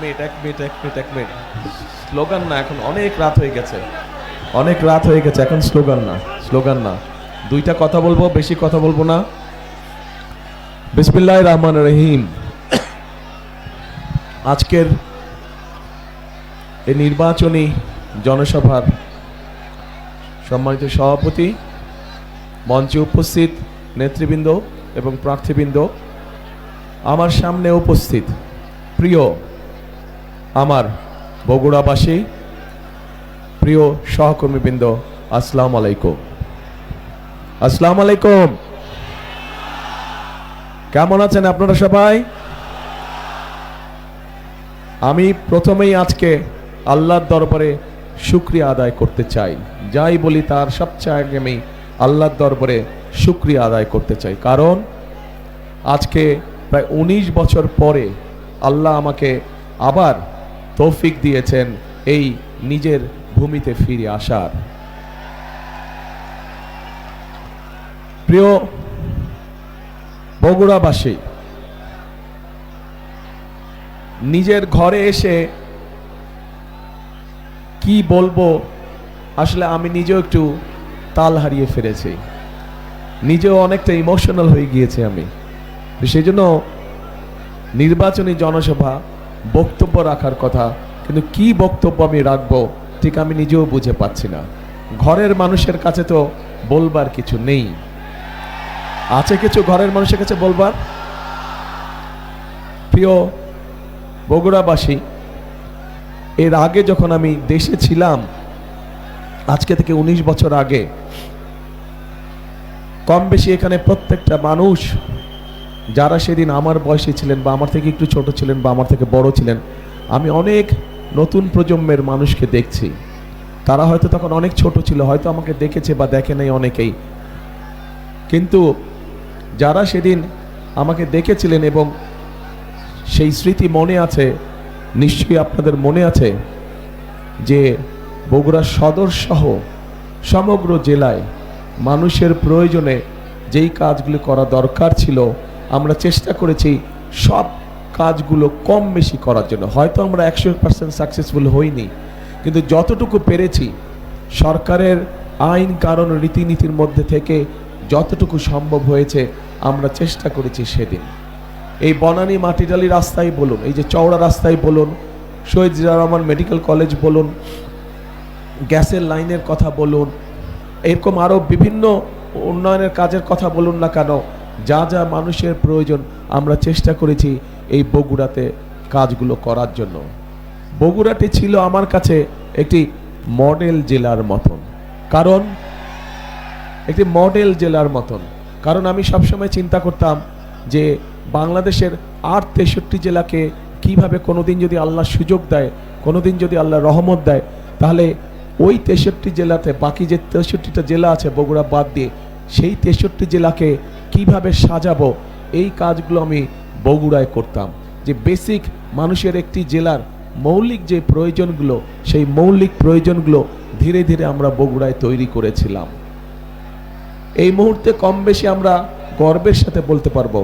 Minute এক minute এক minute এক মিনিট স্লোগান না, এখন অনেক রাত হয়ে গেছে, অনেক রাত হয়ে গেছে, এখন স্লোগান না, স্লোগান না, দুইটা কথা বলবো, বেশি কথা বলবো না। বিসমিল্লাহির রহমানির রহিম। আজকের এই নির্বাচনী জনসভার সম্মানিত সভাপতি, মঞ্চে উপস্থিত নেতৃবৃন্দ এবং প্রার্থীবৃন্দ, আমার সামনে উপস্থিত প্রিয় আমার বগুড়াবাসী, প্রিয় সহকর্মীবৃন্দ, আসসালামু আলাইকুম। আসসালামু আলাইকুম। কেমন আছেন আপনারা সবাই? আমি প্রথমেই আজকে আল্লাহর দরবারে শুকরিয়া আদায় করতে চাই। যাই বলি তার সবচেয়ে আগে আমি আল্লাহর দরবারে শুকরিয়া আদায় করতে চাই, কারণ আজকে প্রায় 19 বছর পরে আল্লাহ আমাকে আবার তৌফিক দিয়েছেন এই নিজের ভূমিতে ফিরে আসার। প্রিয় বগুড়াবাসী, নিজের ঘরে এসে কি বলবো, আসলে আমি নিজেও একটু তাল হারিয়ে ফেলেছি, নিজেও অনেকটা ইমোশনাল হয়ে গিয়েছি আমি। সেই জন্য নির্বাচনী জনসভা বক্তব্য রাখার কথা, কিন্তু কি বক্তব্য আমি রাখবো ঠিক আমি নিজেও বুঝে পাচ্ছি না। ঘরের মানুষের কাছে তো বলবার কিছু নেই, আছে কিছু ঘরের মানুষের কাছে বলবার? প্রিয় বগুড়াবাসী, এর আগে যখন আমি দেশে ছিলাম, আজকে থেকে 19 বছর আগে, কম বেশি এখানে প্রত্যেকটা মানুষ যারা সেদিন আমার বয়সী ছিলেন বা আমার থেকে একটু ছোট ছিলেন বা আমার থেকে বড় ছিলেন, আমি অনেক নতুন প্রজন্মের মানুষকে দেখছি। তারা হয়তো তখন অনেক ছোট ছিল, হয়তো আমাকে দেখেছে বা দেখে নাই অনেকেই, কিন্তু যারা সেদিন আমাকে দেখেছিলেন এবং সেই স্মৃতি মনে আছে, নিশ্চয়ই আপনাদের মনে আছে যে বগুড়া সদর সহ সমগ্র জেলায় মানুষের প্রয়োজনে যেই কাজগুলো করা দরকার ছিল, আমরা চেষ্টা করেছি সব কাজগুলো কম বেশি করার জন্য। হয়তো আমরা 100% সাকসেসফুল হইনি, কিন্তু যতটুকু পেরেছি সরকারের আইন কারণ রীতিনীতির মধ্যে থেকে যতটুকু সম্ভব হয়েছে আমরা চেষ্টা করেছি। সেদিন এই বনানী মাটিডালি রাস্তায় বলুন, এই যে চওড়া রাস্তায় বলুন, শহীদ জিয়াউর রহমান মেডিকেল কলেজ বলুন, গ্যাসের লাইনের কথা বলুন, এরকম আরও বিভিন্ন উন্নয়নের কাজের কথা বলুন না কেন, যা যা মানুষের প্রয়োজন আমরা চেষ্টা করেছি এই বগুড়াতে কাজগুলো করার জন্য। বগুড়াটি ছিল আমার কাছে একটি মডেল জেলার মতন, কারণ একটি মডেল জেলার মতন, কারণ আমি সবসময় চিন্তা করতাম যে বাংলাদেশের 63 জেলাকে কিভাবে কোনোদিন যদি আল্লাহ সুযোগ দেয়, কোনোদিন যদি আল্লাহ রহমত দেয়, তাহলে ওই 63 জেলাতে বাকি যে 63টা জেলা আছে বগুড়া বাদ দিয়ে, সেই 63 জেলাকে কিভাবে সাজাবো, এই কাজগুলো আমি বগুড়ায় করতাম। যে বেসিক মানুষের একটি জেলার মৌলিক যে প্রয়োজনগুলো, সেই মৌলিক প্রয়োজনগুলো ধীরে ধীরে আমরা বগুড়ায় তৈরি করেছিলাম। এই মুহূর্তে কম বেশি আমরা গর্বের সাথে বলতে পারবো,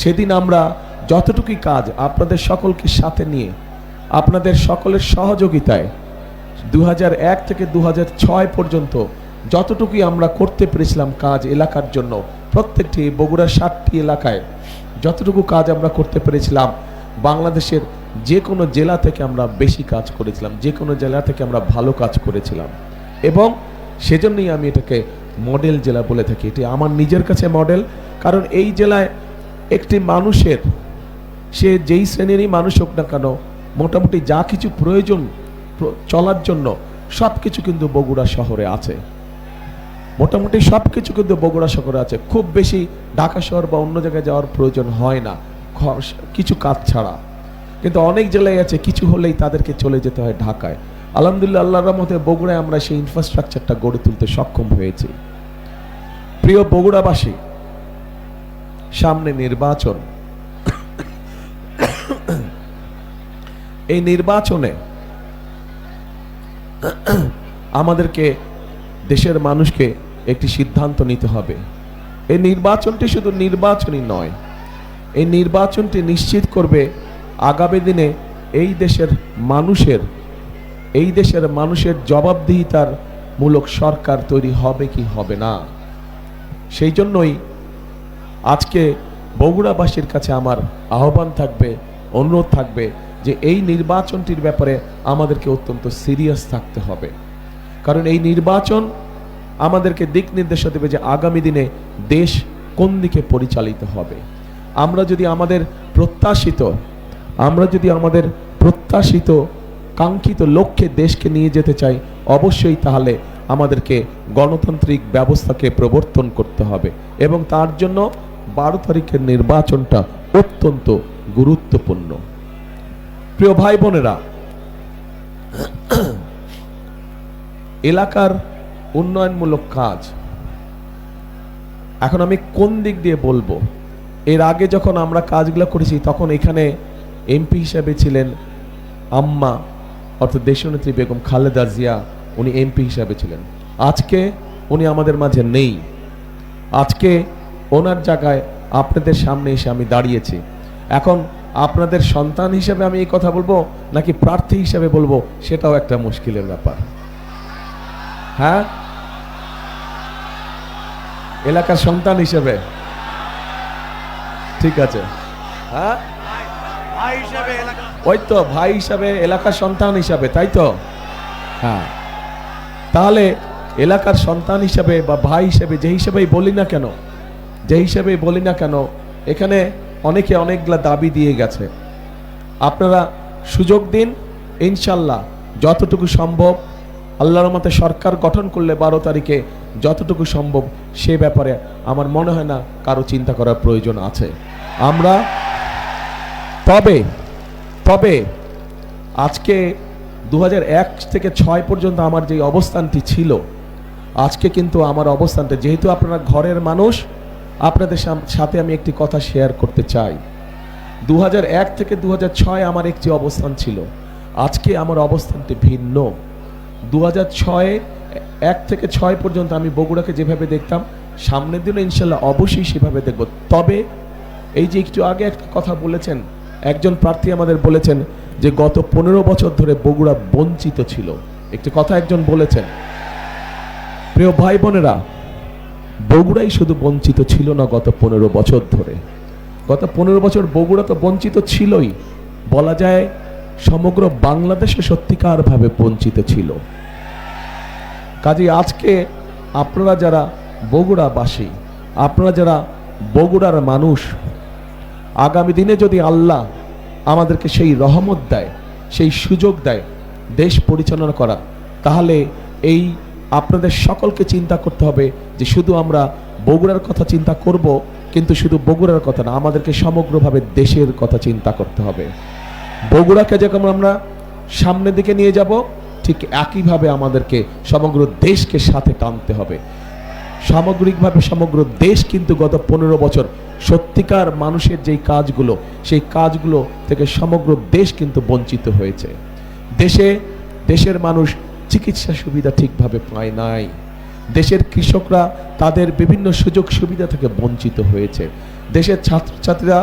সেদিন আমরা যতটুকুই কাজ আপনাদের সকলকে সাথে নিয়ে, আপনাদের সকলের সহযোগিতায় 2001 থেকে 2006 পর্যন্ত যতটুকুই আমরা করতে পেরেছিলাম কাজ এলাকার জন্য, প্রত্যেকটি বগুড়ার 7টি এলাকায় যতটুকু কাজ আমরা করতে পেরেছিলাম, বাংলাদেশের যে কোনো জেলা থেকে আমরা বেশি কাজ করেছিলাম, যে কোনো জেলা থেকে আমরা ভালো কাজ করেছিলাম। এবং সেজন্যই আমি এটাকে মডেল জেলা বলে থাকি। এটি আমার নিজের কাছে মডেল, কারণ এই জেলায় একটি মানুষের, সে যেই শ্রেণীরই মানুষ হোক না কেন, মোটামুটি যা কিছু প্রয়োজন চলার জন্য সব কিছু কিন্তু বগুড়া শহরে আছে। মোটামুটি সব কিছু কিন্তু বগুড়া শহরে আছে, খুব বেশি ঢাকা শহর বা অন্য জায়গায় যাওয়ার প্রয়োজন হয় না কিছু কাজ ছাড়া। কিন্তু অনেক জেলায় আছে কিছু হলেই তাদেরকে চলে যেতে হয় ঢাকায়। আলহামদুলিল্লাহ, আল্লাহর রহমতে বগুড়ায় আমরা সেই ইনফ্রাস্ট্রাকচারটা গড়ে তুলতে সক্ষম হয়েছি। প্রিয় বগুড়াবাসী, সামনে নির্বাচন। এই নির্বাচনে আমাদেরকে, দেশের মানুষকে একটি সিদ্ধান্ত নিতে হবে। এই নির্বাচনটি শুধু নির্বাচনই নয়, এই নির্বাচনটি নিশ্চিত করবে আগামী দিনে এই দেশের মানুষের জবাবদিহিতার মূলক সরকার তৈরি হবে কি হবে না। সেই জন্যই আজকে বগুড়াবাসীর কাছে আমার আহ্বান থাকবে, অনুরোধ থাকবে যে এই নির্বাচনটির ব্যাপারে আমাদেরকে অত্যন্ত সিরিয়াস থাকতে হবে। কারণ এই নির্বাচন আমাদেরকে দিক নির্দেশনা দেবে যে আগামী দিনে দেশ কোন দিকে পরিচালিত হবে। আমরা যদি আমাদের প্রত্যাশিত কাঙ্ক্ষিত লক্ষ্যে দেশকে নিয়ে যেতে চাই, অবশ্যই তাহলে আমাদেরকে গণতান্ত্রিক ব্যবস্থাকে প্রবর্তন করতে হবে এবং তার জন্য 12 তারিখের নির্বাচনটা অত্যন্ত গুরুত্বপূর্ণ। প্রিয় ভাই বোনেরা, এলাকার উন্নয়নমূলক কাজ এখন আমি কোন দিক দিয়ে বলবো। এর আগে যখন আমরা কাজগুলো করেছি তখন এখানে এমপি হিসেবে ছিলেন আম্মা অর্থাৎ দেশনেত্রী বেগম খালেদা জিয়া, উনি এমপি হিসাবে ছিলেন। আজকে উনি আমাদের মাঝে নেই। আজকে ওনার জায়গায় আপনাদের সামনে এসে আমি দাঁড়িয়েছি। এখন আপনাদের সন্তান হিসেবে আমি এই কথা বলবো নাকি প্রার্থী হিসেবে বলবো, সেটাও একটা মুশকিলের ব্যাপার। হ্যাঁ, এলাকার সন্তান হিসেবে ঠিক আছে। হ্যাঁ, ওই তো ভাই হিসাবে, এলাকার সন্তান হিসাবে, তাই তো? হ্যাঁ, তাহলে এলাকার সন্তান হিসাবে বা ভাই হিসাবে যে হিসাবেই বলি না কেন, এখানে অনেকে অনেকগুলা দাবি দিয়ে গেছে। আপনারা সুযোগ দিন, ইনশাল্লাহ যতটুকু সম্ভব আল্লাহর মতে সরকার গঠন করলে 12 তারিখে যতটুকু সম্ভব সে ব্যাপারে আমার মনে হয় না কারো চিন্তা করার প্রয়োজন আছে। আমরা তবে আজকে 2001 থেকে 6 পর্যন্ত আমার যে অবস্থানটি ছিল, আজকে কিন্তু আমার অবস্থানটা, যেহেতু আপনারা ঘরের মানুষ, আপনাদের সাথে আমি একটি কথা শেয়ার করতে চাই। 2001 থেকে 2006 আমার একটি অবস্থান ছিল, আজকে আমার অবস্থানটি ভিন্ন। 1 থেকে 6 পর্যন্ত আমি বগুড়াকে যেভাবে দেখতাম, সামনের দিনে ইনশাল্লাহ অবশ্যই সেভাবে দেখব। তবে এই যে একটু আগে একটা কথা বলেছেন, একজন প্রার্থী আমাদের বলেছেন যে গত 15 বছর ধরে বগুড়া বঞ্চিত ছিল। একটি কথা একজন বলেছেন। প্রিয় ভাই বোনেরা, বগুড়াই শুধু বঞ্চিত ছিল না গত 15 বছর ধরে। গত 15 বছর বগুড়া তো বঞ্চিত ছিলই, বলা যায় সমগ্র বাংলাদেশে সত্যিকারভাবে বঞ্চিত ছিল। কাজে আজকে আপনারা যারা বগুড়াবাসী, আপনারা যারা বগুড়ার মানুষ, আগামী দিনে যদি আল্লাহ আমাদেরকে সেই রহমত দেয়, সেই সুযোগ দেয় দেশ পরিচালনা করা, তাহলে এই আপনাদের সকলকে চিন্তা করতে হবে যে শুধু আমরা বগুড়ার কথা চিন্তা করব, কিন্তু শুধু বগুড়ার কথা না, আমাদেরকে সমগ্রভাবে দেশের কথা চিন্তা করতে হবে। বগুড়াকে যখন আমরা সামনের দিকে নিয়ে যাব, ঠিক একইভাবে আমাদেরকে সমগ্র দেশকে সাথে টানতে হবে। সামগ্রিকভাবে সমগ্র দেশ কিন্তু গত 15 বছর সত্যিকার মানুষের যেই কাজগুলো, সেই কাজগুলো থেকে সমগ্র দেশ কিন্তু বঞ্চিত হয়েছে। দেশের মানুষ চিকিৎসা সুবিধা ঠিকভাবে পায় নাই, দেশের কৃষকরা তাদের বিভিন্ন সুযোগ সুবিধা থেকে বঞ্চিত হয়েছে, দেশের ছাত্রছাত্রীরা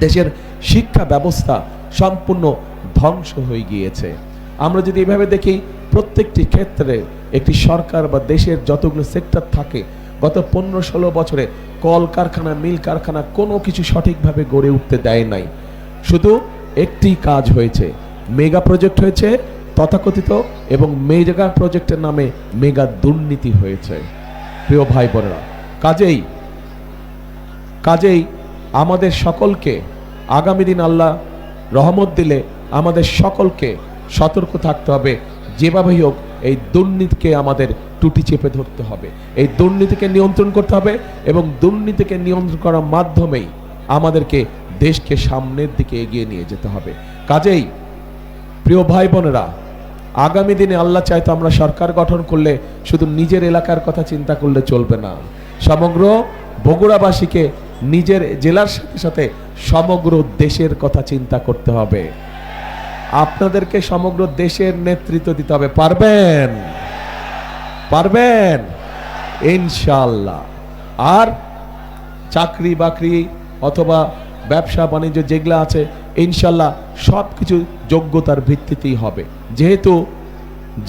দেশের শিক্ষা ব্যবস্থা সম্পূর্ণ ধ্বংস হয়ে গিয়েছে। আমরা যদি এভাবে দেখি, প্রত্যেকটি ক্ষেত্রে একটি সরকার বা দেশের যতগুলো সেক্টর থাকে, গত 15-16 বছরে কল কারখানা, মিল কারখানা কোনো কিছু সঠিকভাবে গড়ে উঠতে দেয় নাই। শুধু একটি কাজ হয়েছে, মেগা প্রজেক্ট হয়েছে তথাকথিত, এবং মেগা প্রজেক্টের নামে মেগা দুর্নীতি হয়েছে। প্রিয় ভাই বোনেরা, কাজেই আমাদের সকলকে আগামী দিন আল্লাহ রহমত দিলে আমাদের সকলকে সতর্ক থাকতে হবে। যেভাবেই হোক এই দুর্নীতিকে আমাদের টুটি চেপে ধরতে হবে, এই দুর্নীতিকে নিয়ন্ত্রণ করতে হবে, এবং দুর্নীতিকে নিয়ন্ত্রণ করার মাধ্যমেই আমাদেরকে দেশকে সামনের দিকে এগিয়ে নিয়ে যেতে হবে। কাজেই প্রিয় ভাই বোনেরা, আগামী দিনে আল্লাহ চাইতো আমরা সরকার গঠন করলে শুধু নিজের এলাকার কথা চিন্তা করলে চলবে না, সমগ্র বগুড়াবাসীকে নিজের জেলার সাথে সাথে সমগ্র দেশের কথা চিন্তা করতে হবে। আপনাদেরকে সমগ্র দেশের নেতৃত্ব দিতে হবে। পারবেন ইনশাআল্লাহ। আর চাকরি বাকরি অথবা ব্যবসা বাণিজ্য যেগুলো আছে, ইনশাল্লাহ সব কিছু যোগ্যতার ভিত্তিতেই হবে।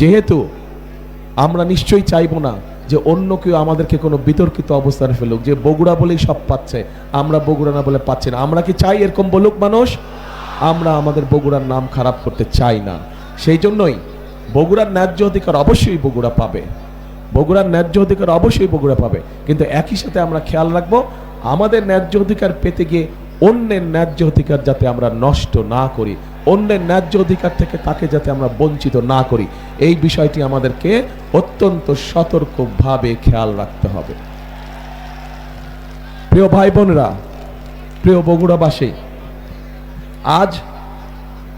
যেহেতু আমরা নিশ্চয়ই চাইবো না যে অন্য কেউ আমাদেরকে কোনো বিতর্কিত অবস্থানে ফেলুক, যে বগুড়া বলেই সব পাচ্ছে, আমরা বগুড়া না বলে পাচ্ছি না। আমরা কি চাই এরকম বলুক মানুষ? আমরা আমাদের বগুড়ার নাম খারাপ করতে চাই না। সেই জন্যই বগুড়ার ন্যায্য অধিকার অবশ্যই বগুড়া পাবে, বগুড়ার ন্যায্য অধিকার অবশ্যই বগুড়া পাবে। কিন্তু একই সাথে আমরা খেয়াল রাখবো আমাদের ন্যায্য অধিকার পেতে গিয়ে অন্যের ন্যায্য অধিকার যাতে আমরা নষ্ট না করি, অন্যের ন্যায্য অধিকার থেকে তাকে যাতে আমরা বঞ্চিত না করি, এই বিষয়টি আমাদেরকে অত্যন্ত সতর্কভাবে খেয়াল রাখতে হবে। প্রিয় ভাই বোনেরা, প্রিয় বগুড়াবাসী, আজ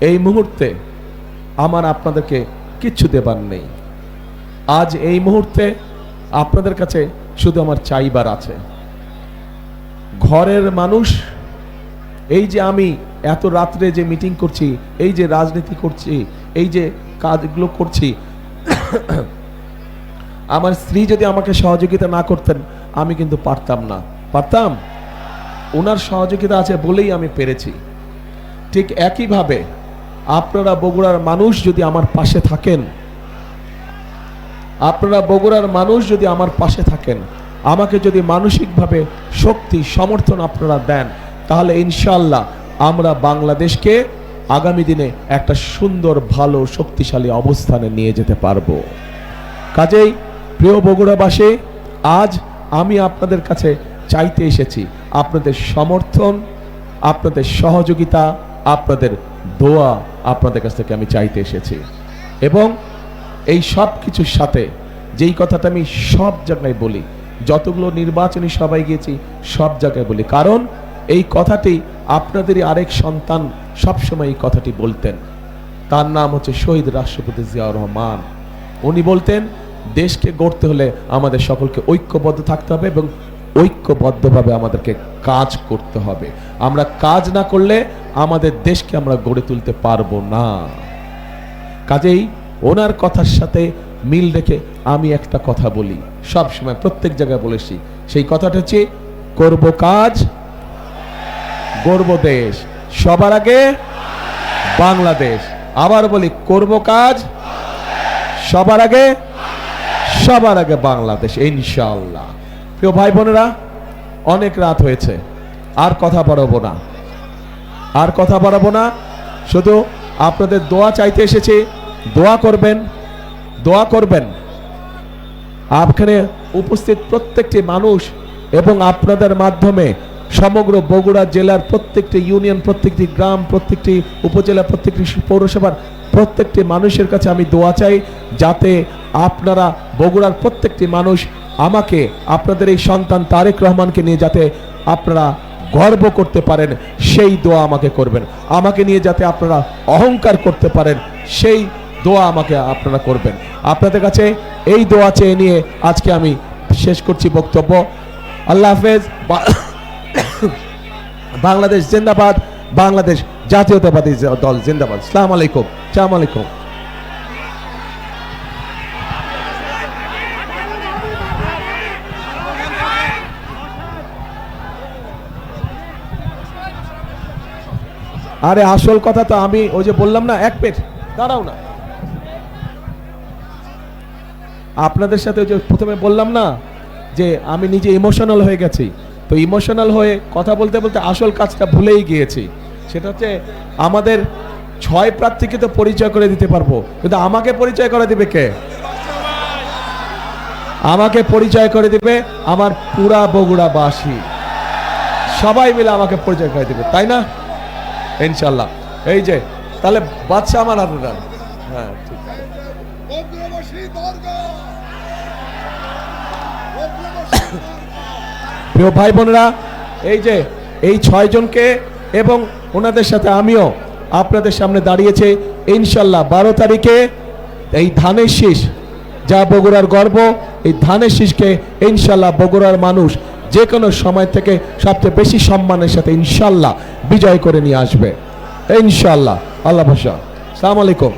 এই মুহূর্তে আমার আপনাদেরকে কিচ্ছু দেবার নেই। আজ এই মুহূর্তে আপনাদের কাছে শুধু আমার চাইবার আছে। ঘরের মানুষ, এই যে আমি এত রাত্রে যে মিটিং করছি, এই যে রাজনীতি করছি, এই যে কাজগুলো করছি, আমার স্ত্রী যদি আমাকে সহযোগিতা না করতেন আমি কিন্তু পারতাম না। পারতাম? ওনার সহযোগিতা আছে বলেই আমি পেরেছি। ঠিক একইভাবে আপনারা বগুড়ার মানুষ যদি আমার পাশে থাকেন, আপনারা বগুড়ার মানুষ যদি আমার পাশে থাকেন, আমাকে যদি মানসিকভাবে শক্তি সমর্থন আপনারা দেন, তাহলে ইনশাআল্লাহ আমরা বাংলাদেশকে আগামী দিনে একটা সুন্দর, ভালো, শক্তিশালী অবস্থানে নিয়ে যেতে পারবো। কাজেই প্রিয় বগুড়াবাসী, আজ আমি আপনাদের কাছে চাইতে এসেছি আপনাদের সমর্থন, আপনাদের সহযোগিতা, আপনাদের দোয়া আপনাদের কাছ থেকে আমি চাইতে এসেছি। এবং এই সব কিছুর সাথে যেই কথাটা আমি সব জায়গায় বলি, যতগুলো নির্বাচনী সভায় গিয়েছি সব জায়গায় বলি, কারণ এই কথাটি আপনাদেরই আরেক সন্তান সবসময় এই কথাটি বলতেন। তার নাম হচ্ছে শহীদ রাষ্ট্রপতি জিয়াউর রহমান। উনি বলতেন দেশকে গড়তে হলে আমাদের সকলকে ঐক্যবদ্ধ থাকতে হবে এবং ঐক্যবদ্ধভাবে আমাদেরকে কাজ করতে হবে। আমরা কাজ না করলে আমাদের দেশকে আমরা গড়ে তুলতে পারবো না। কাজেই ওনার কথার সাথে মিল রেখে আমি একটা কথা বলি, সব সময় প্রত্যেক জায়গায় বলেছি, সেই কথাটা হচ্ছে করব কাজ, গড়ব দেশ, সবার আগে বাংলাদেশ। আবার বলি, করব কাজ, সবার আগে বাংলাদেশ, ইনশাআল্লাহ। প্রিয় ভাই বোনেরা, অনেক রাত হয়েছে, আর কথা বাড়াবো না, শুধু আপনাদের দোয়া চাইতে এসেছি। দোয়া করবেন আপনাদের উপস্থিত প্রত্যেকটি মানুষ এবং আপনাদের মাধ্যমে সমগ্র বগুড়া জেলার প্রত্যেকটি ইউনিয়ন, প্রত্যেকটি গ্রাম, প্রত্যেকটি উপজেলা, প্রত্যেকটি পৌরসভার প্রত্যেকটি মানুষের কাছে আমি দোয়া চাই, যাতে আপনারা বগুড়ার প্রত্যেকটি মানুষ আমাকে, আপনাদের এই সন্তান তারেক রহমানকে নিয়ে যাতে আপনারা গর্ব করতে পারেন, সেই দোয়া আমাকে করবেন। আমাকে নিয়ে যাতে আপনারা অহংকার করতে পারেন, সেই দোয়া আমাকে আপনারা করবেন। আপনাদের কাছে এই দোয়া চেয়ে নিয়ে আজকে আমি শেষ করছি বক্তব্য। আল্লাহ হাফেজ। বাংলাদেশ জিন্দাবাদ, বাংলাদেশ জাতীয়তাবাদী দল জিন্দাবাদ। আসসালামু আলাইকুম। আসসালামু আলাইকুম। আরে আসল কথা তো আমি ওই যে বললাম না, এক মিনিট দাঁড়াও না, আপনাদের সাথে ওই যে প্রথমে বললাম না যে আমি নিজে ইমোশনাল হয়ে গেছি, তো ইমোশনাল হয়ে কথা বলতে বলতে আসল কাজটা ভুলেই গিয়েছি। সেটা হচ্ছে আমাদের 6 প্রার্থীকে তো পরিচয় করে দিতে পারবো, কিন্তু আমাকে পরিচয় করে দিবে কে? আমাকে পরিচয় করে দিবে আমার পুরা বগুড়াবাসী, সবাই মিলে আমাকে পরিচয় করে দিবে, তাই না? ইনশাল্লাহ। এই যে তাহলে বাদশা আমার হাতে দেন। হ্যাঁ, ঠিক আছে। প্রিয় ভাই বোনেরা, এই যে এই 6 জনকে এবং ওনাদের সাথে আমিও আপনাদের সামনে দাঁড়িয়েছে, ইনশাল্লাহ 12 তারিখে এই ধানের শীষ, যা বগুড়ার গর্ব, এই ধানের শীষকে ইনশাল্লাহ বগুড়ার মানুষ যে কোনো সময় থেকে সবচেয়ে বেশি সম্মানের সাথে ইনশাল্লাহ বিজয় করে নিয়ে আসবে, ইনশাল্লাহ। আল্লাহ ভরসা। আসসালামু আলাইকুম।